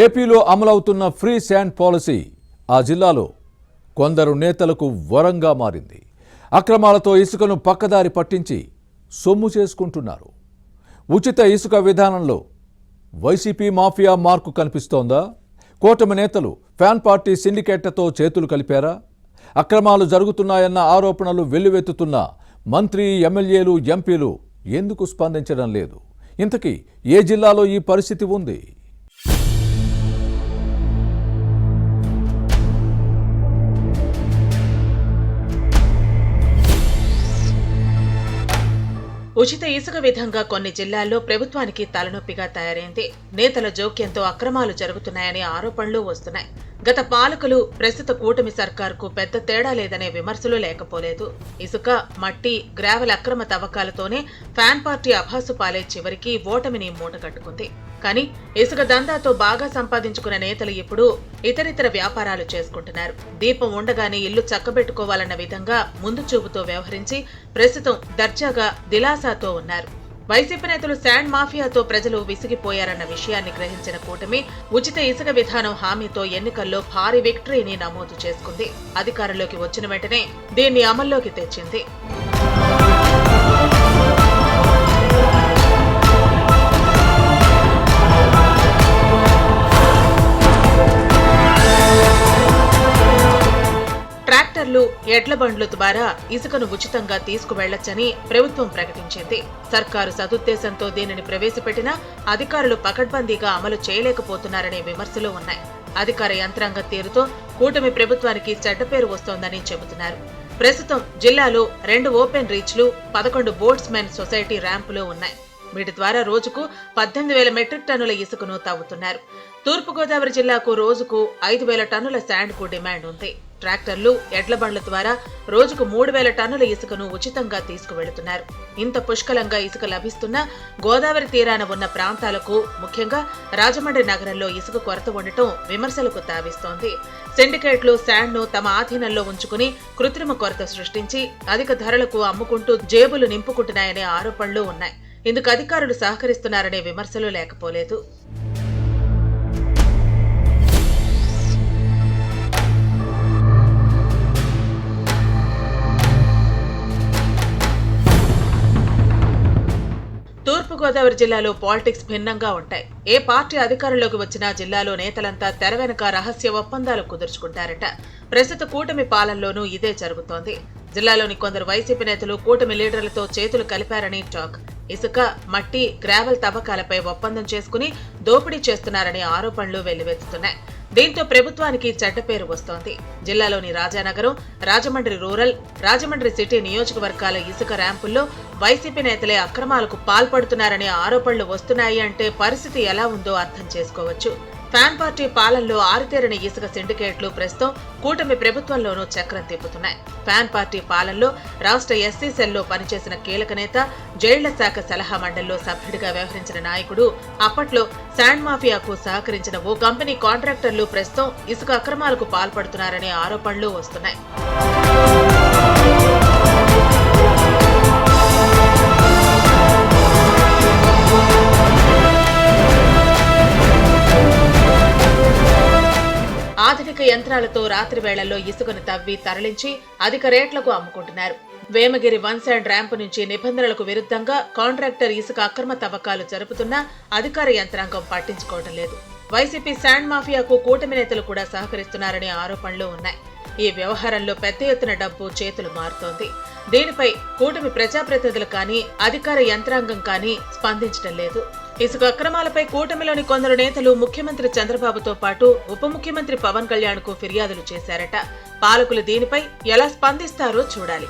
ఏపీలో అమలవుతున్న free sand policy ఆ జిల్లాలో కొందరు నేతలకు వరంగా మారింది. అక్రమాలతో ఇసుకను పక్కదారి పట్టించి సొమ్ము చేసుకుంటున్నారు. ఉచిత ఇసుక విధానంలో వైసీపీ మాఫియా మార్కు కనిపిస్తోందా? కూటమి నేతలు ఫ్యాన్ పార్టీ సిండికేట్లతో చేతులు కలిపారా? అక్రమాలు జరుగుతున్నాయన్న ఆరోపణలు వెల్లువెత్తుతున్న మంత్రి, ఎమ్మెల్యేలు, ఎంపీలు ఎందుకు స్పందించడం లేదు? ఇంతకీ ఏ జిల్లాలో ఈ పరిస్థితి ఉంది? ఉచిత ఇసుక విధంగా కొన్ని జిల్లాల్లో ప్రభుత్వానికి తలనొప్పిగా తయారైంది. నేతల జోక్యంతో అక్రమాలు జరుగుతున్నాయని ఆరోపణలు వస్తున్నాయి. గత పాలకులు, ప్రస్తుత కూటమి సర్కారుకు పెద్ద తేడా లేదనే విమర్శలు లేకపోలేదు. ఇసుక, మట్టి, గ్రావెల్ అక్రమ తవ్వకాలతోనే ఫ్యాన్ పార్టీ అభాసు పాలే చివరికి ఓటమిని మూటగట్టుకుంది. కానీ ఇసుక దందాతో బాగా సంపాదించుకున్న నేతలు ఇప్పుడు ఇతరితర వ్యాపారాలు చేసుకుంటున్నారు. దీపం ఉండగానే ఇల్లు చక్కబెట్టుకోవాలన్న విధంగా ముందు చూపుతో వ్యవహరించి ప్రస్తుతం దర్జాగా దిలాసాతో ఉన్నారు. వైసీపీ నేతలు శాండ్ మాఫియాతో ప్రజలు విసిగిపోయారన్న విషయాన్ని గ్రహించిన కూటమి ఉచిత ఇసుక విధానం హామీతో ఎన్నికల్లో భారీ విక్టరీని నమోదు చేసుకుంది. అధికారంలోకి వచ్చిన వెంటనే దీన్ని అమల్లోకి తెచ్చింది. ట్రాక్టర్లు, ఎడ్ల బండ్ల ద్వారా ఇసుకను ఉచితంగా తీసుకువెళ్లొచ్చని ప్రభుత్వం ప్రకటించింది. సర్కారు సదుద్దేశంతో దీనిని ప్రవేశపెట్టినా అధికారులు పకడ్బందీగా అమలు చేయలేకపోతున్నారనే విమర్శలు ఉన్నాయి. అధికార యంత్రాంగ తీరుతో కూటమి ప్రభుత్వానికి చెడ్డ పేరు వస్తోందని చెబుతున్నారు. ప్రస్తుతం జిల్లాలో 2 ఓపెన్ రీచ్లు, 11 బోట్స్మెన్ సొసైటీ ర్యాంపులు ఉన్నాయి. వీటి ద్వారా రోజుకు 18,000 మెట్రిక్ టన్నుల ఇసుకను తవ్వుతున్నారు. తూర్పుగోదావరి జిల్లాకు రోజుకు 5,000 టన్నుల శాండ్కు డిమాండ్ ఉంది. ట్రాక్టర్లు, ఎడ్ల బండ్ల ద్వారా రోజుకు 3,000 టన్నుల ఇసుకను ఉచితంగా తీసుకువెళుతున్నారు. ఇంత పుష్కలంగా ఇసుక లభిస్తున్నా గోదావరి తీరాన ఉన్న ప్రాంతాలకు, ముఖ్యంగా రాజమండ్రి నగరంలో ఇసుక కొరత ఉండటం విమర్శలకు తావిస్తోంది. సిండికేట్లు శాండ్ను తమ ఆధీనంలో ఉంచుకుని కృత్రిమ కొరత సృష్టించి అధిక ధరలకు అమ్ముకుంటూ జేబులు నింపుకుంటున్నాయనే ఆరోపణలు ఉన్నాయి. ఇందుకు అధికారులు సహకరిస్తున్నారనే విమర్శలు లేకపోలేదు. తూర్పుగోదావరి జిల్లాలో పాలిటిక్స్ భిన్నంగా ఉంటాయి. ఏ పార్టీ అధికారంలోకి వచ్చినా జిల్లాలో నేతలంతా తెర వెనుక రహస్య ఒప్పందాలు కుదుర్చుకుంటారట. ప్రస్తుత కూటమి పాలనలోనూ ఇదే జరుగుతోంది. జిల్లాలోని కొందరు వైసీపీ నేతలు కూటమి లీడర్లతో చేతులు కలిపారని టాక్. ఇసుక, మట్టి, గ్రావెల్ తవ్వకాలపై ఒప్పందం చేసుకుని దోపిడీ చేస్తున్నారనే ఆరోపణలు వెల్లువెత్తుతున్నాయి. దీంతో ప్రభుత్వానికి చెడ్డ పేరు వస్తోంది. జిల్లాలోని రాజానగరం, రాజమండ్రి రూరల్, రాజమండ్రి సిటీ నియోజకవర్గాల ఇసుక ర్యాంపుల్లో వైసీపీ నేతలే అక్రమాలకు పాల్పడుతున్నారనే ఆరోపణలు వస్తున్నాయి అంటే పరిస్థితి ఎలా ఉందో అర్థం చేసుకోవచ్చు. ఫ్యాన్ పార్టీ పాలనలో ఆరితేరని ఇసుక సిండికేట్లు ప్రస్తుతం కూటమి ప్రభుత్వంలోనూ చక్రం తిప్పుతున్నాయి. ఫ్యాన్ పార్టీ పాలనలో రాష్ట్ర ఎస్సీ సెల్లో పనిచేసిన కీలక నేత, జైళ్ల శాఖ సలహా మండలిలో సభ్యుడిగా వ్యవహరించిన నాయకుడు, అప్పట్లో శాండ్ మాఫియాకు సహకరించిన ఓ కంపెనీ కాంట్రాక్టర్లు ప్రస్తుతం ఇసుక అక్రమాలకు పాల్పడుతున్నారనే ఆరోపణలు వస్తున్నాయి. ఆధునిక యంత్రాలతో రాత్రి వేళల్లో ఇసుకను తవ్వి తరలించి అధిక రేట్లకు అమ్ముకుంటున్నారు. వేమగిరి 1 శాండ్ ర్యాంపు నుంచి నిబంధనలకు విరుద్ధంగా కాంట్రాక్టర్ ఇసుక అక్రమ తవ్వకాలు జరుపుతున్నా అధికార యంత్రాంగం పట్టించుకోవడం లేదు. వైసీపీ శాండ్ మాఫియాకు కూటమి నేతలు కూడా సహకరిస్తున్నారనే ఆరోపణలు ఉన్నాయి. ఈ వ్యవహారంలో పెద్ద ఎత్తున డబ్బు చేతులు మారుతోంది. దీనిపై కూటమి ప్రజాప్రతినిధులు కానీ, అధికార యంత్రాంగం కానీ స్పందించడం లేదు. ఇసుక అక్రమాలపై కూటమిలోని కొందరు నేతలు ముఖ్యమంత్రి చంద్రబాబుతో పాటు ఉప ముఖ్యమంత్రి పవన్ కళ్యాణ్కు ఫిర్యాదులు చేశారట. పాలకులు దీనిపై ఎలా స్పందిస్తారో చూడాలి.